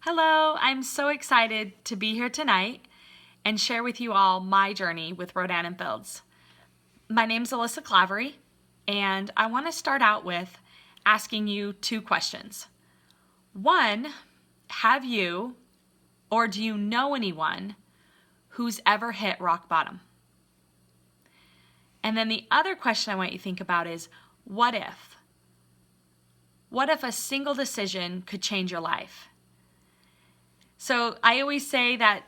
Hello, I'm so excited to be here tonight and share with you all my journey with Rodan and Fields. My name's Alysa Claverie, and I want to start out with asking you two questions. One, have you or do you know anyone who's ever hit rock bottom? And then the other question I want you to think about is, what if? What if a single decision could change your life? So I always say that,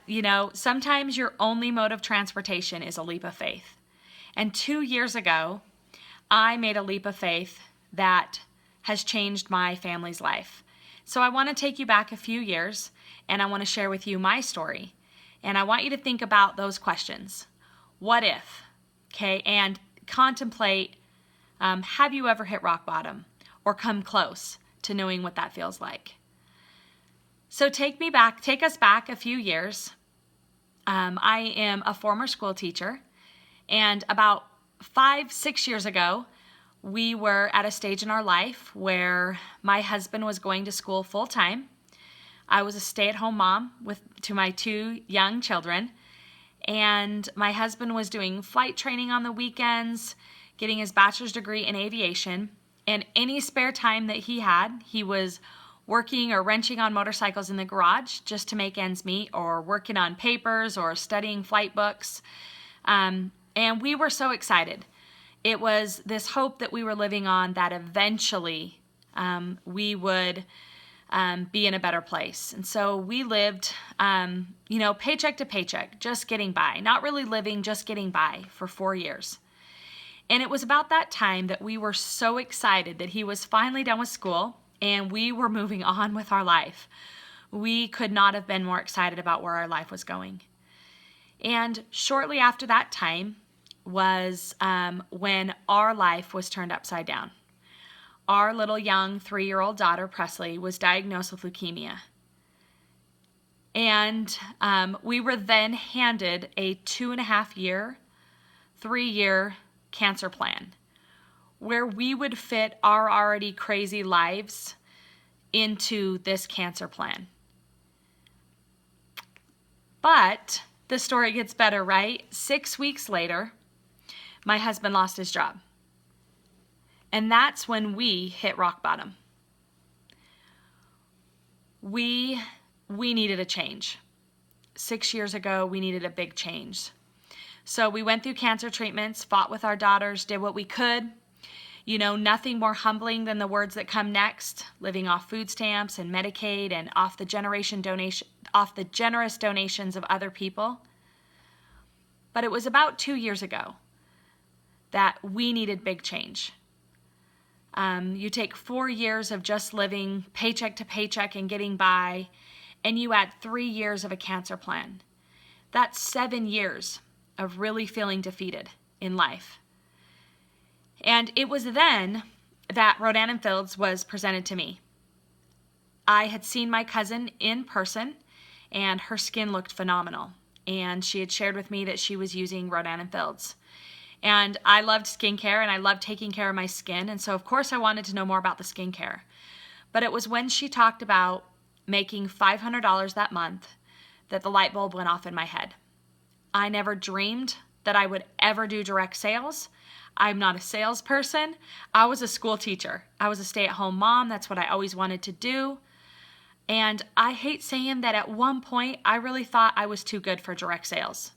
sometimes your only mode of transportation is a leap of faith. And 2 years ago, I made a leap of faith that has changed my family's life. So I want to take you back a few years and I want to share with you my story. And I want you to think about those questions. What if? Okay, and contemplate, have you ever hit rock bottom or come close to knowing what that feels like? So take us back a few years. I am a former school teacher, and about 5-6 years ago, we were at a stage in our life where my husband was going to school full time. I was a stay-at-home mom to my 2 young children, and my husband was doing flight training on the weekends, getting his bachelor's degree in aviation, and any spare time that he had, he was working or wrenching on motorcycles in the garage just to make ends meet, or working on papers or studying flight books. And we were so excited. It was this hope that we were living on that eventually we would be in a better place. And so we lived, paycheck to paycheck, just getting by, not really living, just getting by for 4 years. And it was about that time that we were so excited that he was finally done with school and we were moving on with our life. We could not have been more excited about where our life was going. And shortly after that time was when our life was turned upside down. Our little young 3-year-old daughter, Presley, was diagnosed with leukemia. And we were then handed a 2.5-year, 3-year cancer plan, where we would fit our already crazy lives into this cancer plan. But the story gets better, right? 6 weeks later, my husband lost his job. And that's when we hit rock bottom. We needed a change. 6 years ago, we needed a big change. So we went through cancer treatments, fought with our daughters, did what we could. Nothing more humbling than the words that come next, living off food stamps and Medicaid and off the generous donations of other people. But it was about 2 years ago that we needed big change. You take 4 years of just living paycheck to paycheck and getting by, and you add 3 years of a cancer plan. That's 7 years of really feeling defeated in life. And it was then that Rodan and Fields was presented to me. I had seen my cousin in person, and her skin looked phenomenal. And she had shared with me that she was using Rodan and Fields. And I loved skincare, and I loved taking care of my skin. And so, of course, I wanted to know more about the skincare. But it was when she talked about making $500 that month that the light bulb went off in my head. I never dreamed that I would ever do direct sales. I'm not a salesperson. I was a school teacher. I was a stay-at-home mom. That's what I always wanted to do. And I hate saying that at one point, I really thought I was too good for direct sales.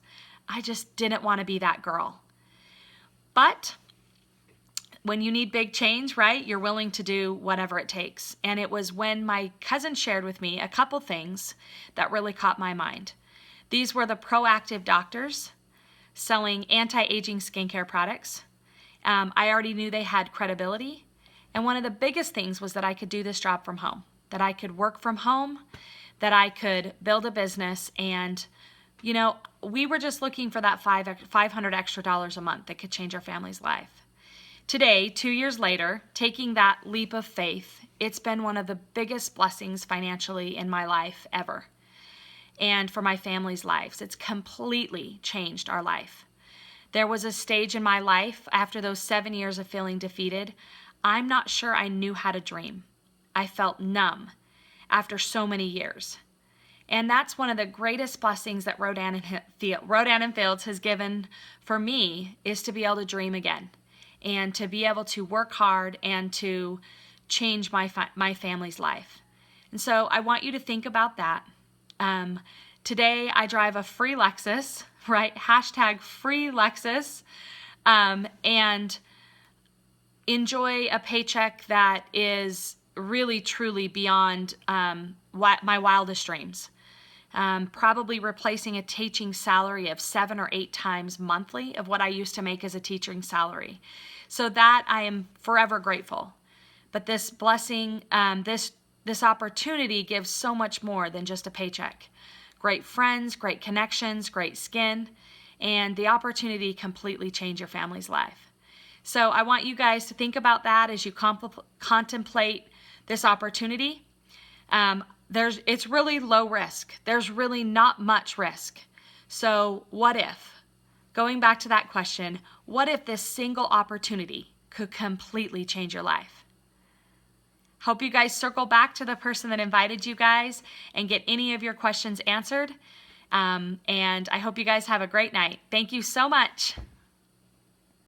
I just didn't want to be that girl. But when you need big change, right, you're willing to do whatever it takes. And it was when my cousin shared with me a couple things that really caught my mind. These were the proactive doctors selling anti-aging skincare products. I already knew they had credibility. And one of the biggest things was that I could do this job from home, that I could work from home, that I could build a business. And, we were just looking for that $500 extra a month that could change our family's life. Today, 2 years later, taking that leap of faith, it's been one of the biggest blessings financially in my life ever. And for my family's lives, it's completely changed our life. There was a stage in my life after those 7 years of feeling defeated. I'm not sure I knew how to dream. I felt numb after so many years. And that's one of the greatest blessings that Rodan and Fields has given for me, is to be able to dream again and to be able to work hard and to change my family's life. And so I want you to think about that. Today I drive a free Lexus, right? # free Lexus, and enjoy a paycheck that is really truly beyond my wildest dreams. Probably replacing a teaching salary of 7 or 8 times monthly of what I used to make as a teaching salary. So that I am forever grateful. But this blessing, this opportunity gives so much more than just a paycheck. Great friends, great connections, great skin, and the opportunity to completely change your family's life. So I want you guys to think about that as you contemplate this opportunity. It's really low risk. There's really not much risk. So what if, going back to that question, what if this single opportunity could completely change your life? Hope you guys circle back to the person that invited you guys and get any of your questions answered. And I hope you guys have a great night. Thank you so much.